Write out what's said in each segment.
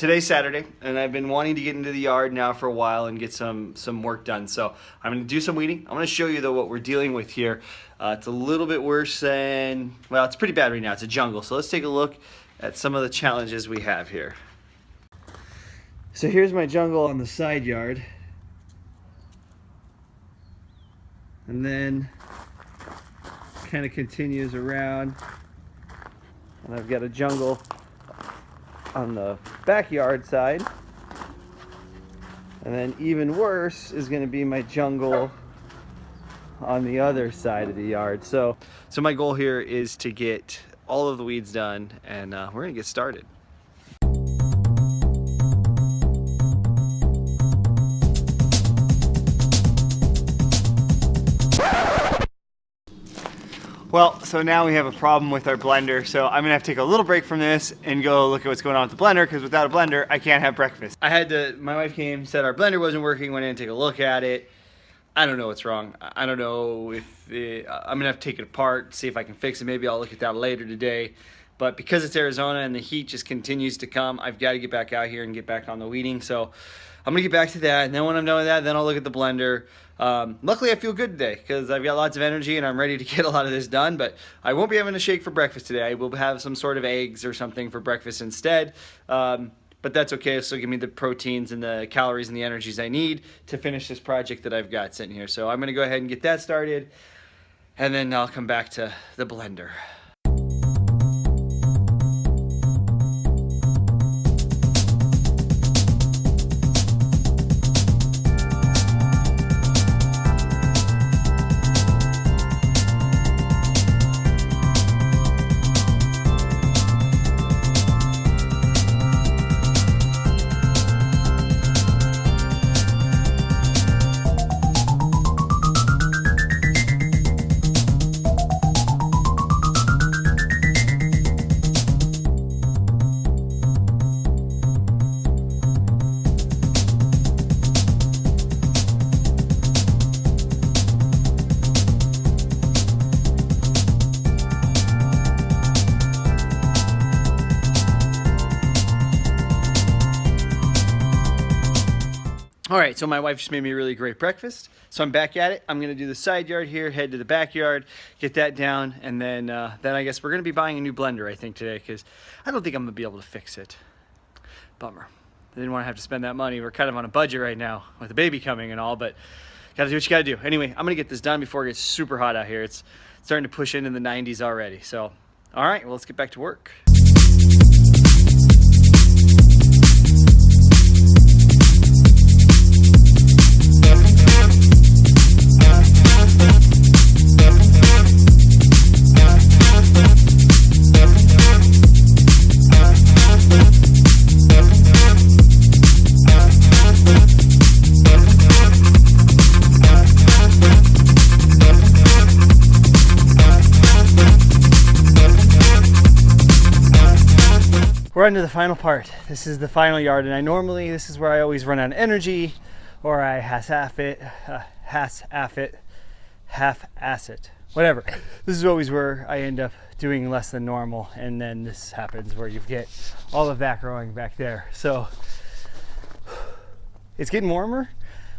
today's Saturday, and I've been wanting to get into the yard now for a while and get some work done. So I'm going to do some weeding. I'm going to show you though what we're dealing with here. It's a little bit worse than, well, it's pretty bad right now. It's a jungle. So let's take a look at some of the challenges we have here. So here's my jungle on the side yard. And then kind of continues around. And I've got a jungle on the backyard side. And then even worse is going to be my jungle on the other side of the yard. So my goal here is to get all of the weeds done, and we're going to get started. Well, so now we have a problem with our blender, so I'm gonna have to take a little break from this and go look at what's going on with the blender, because without a blender, I can't have breakfast. My wife came, said our blender wasn't working, went in and take a look at it. I don't know what's wrong. I don't know if I'm gonna have to take it apart, see if I can fix it. Maybe I'll look at that later today. But because it's Arizona and the heat just continues to come, I've got to get back out here and get back on the weeding. So I'm gonna get back to that, and then when I'm done with that, then I'll look at the blender. Luckily I feel good today because I've got lots of energy and I'm ready to get a lot of this done, but I won't be having a shake for breakfast today. I will have some sort of eggs or something for breakfast instead, but that's okay. It'll still give me the proteins and the calories and the energies I need to finish this project that I've got sitting here. So I'm gonna go ahead and get that started, and then I'll come back to the blender. All right, so my wife just made me a really great breakfast. So I'm back at it. I'm gonna do the side yard here, head to the backyard, get that down, and then I guess we're gonna be buying a new blender, I think, today, because I don't think I'm gonna be able to fix it. Bummer. I didn't want to have to spend that money. We're kind of on a budget right now with the baby coming and all, but gotta do what you gotta do. Anyway, I'm gonna get this done before it gets super hot out here. It's starting to push into the 90s already. So, all right, well, let's get back to work. We're on to the final part. This is the final yard, and this is where I always run out of energy, or I half-ass it, whatever. This is always where I end up doing less than normal, and then this happens where you get all of that growing back there. So it's getting warmer,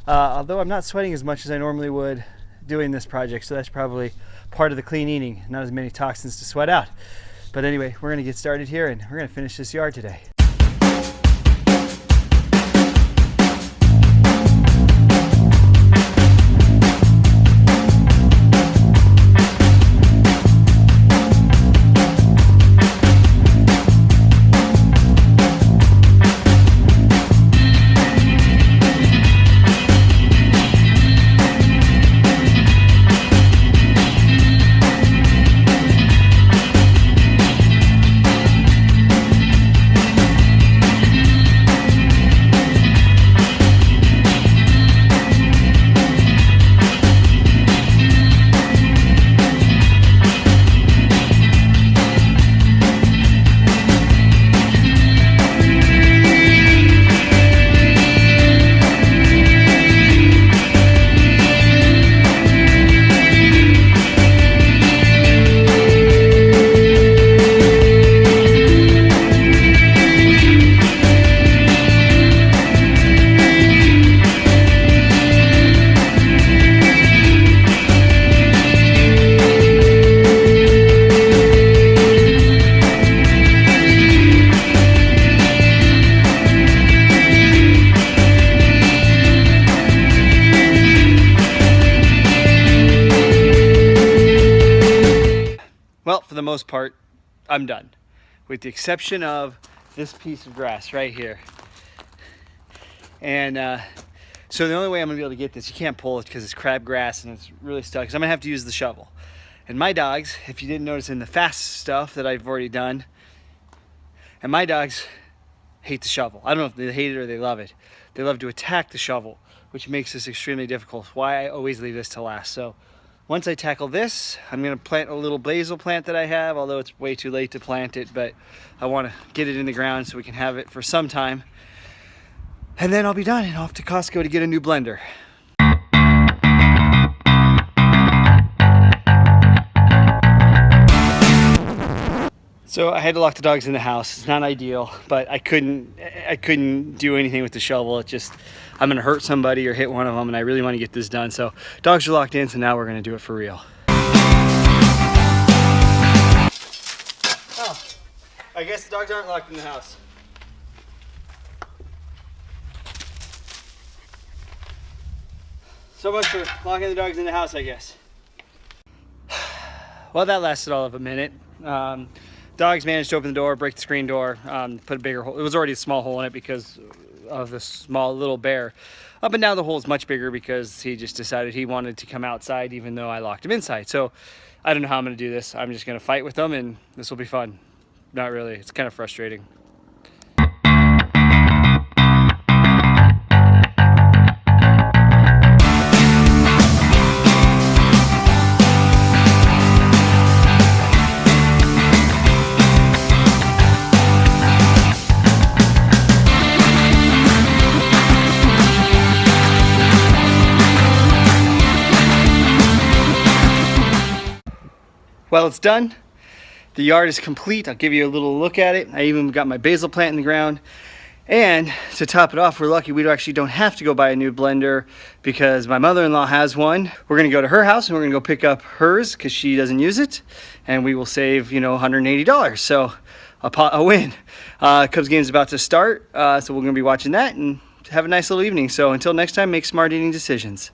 although I'm not sweating as much as I normally would doing this project, so that's probably part of the clean eating, not as many toxins to sweat out. But anyway, we're gonna get started here and we're gonna finish this yard today. for the most part, I'm done. With the exception of this piece of grass right here. And so the only way I'm gonna be able to get this, you can't pull it because it's crabgrass and it's really stuck, so I'm gonna have to use the shovel. And my dogs, if you didn't notice in the fast stuff that I've already done, and my dogs hate the shovel. I don't know if they hate it or they love it. They love to attack the shovel, which makes this extremely difficult. Why I always leave this to last. So once I tackle this, I'm gonna plant a little basil plant that I have, although it's way too late to plant it, but I wanna get it in the ground so we can have it for some time. And then I'll be done and off to Costco to get a new blender. So I had to lock the dogs in the house. It's not ideal, but I couldn't do anything with the shovel. It just, I'm gonna hurt somebody or hit one of them, and I really want to get this done. So dogs are locked in, so now we're gonna do it for real. Oh, I guess the dogs aren't locked in the house. So much for locking the dogs in the house, I guess. Well, that lasted all of a minute. Dogs managed to open the door, break the screen door, put a bigger hole. It was already a small hole in it because of the small little bear. But now the hole is much bigger because he just decided he wanted to come outside even though I locked him inside. So I don't know how I'm gonna do this. I'm just gonna fight with them and this will be fun. Not really, it's kind of frustrating. Well, it's done. The yard is complete. I'll give you a little look at it. I even got my basil plant in the ground. And to top it off, we're lucky we actually don't have to go buy a new blender because my mother-in-law has one. We're gonna go to her house and we're gonna go pick up hers because she doesn't use it. And we will save, $180. So a win. Cubs game is about to start. So we're gonna be watching that and have a nice little evening. So until next time, make smart eating decisions.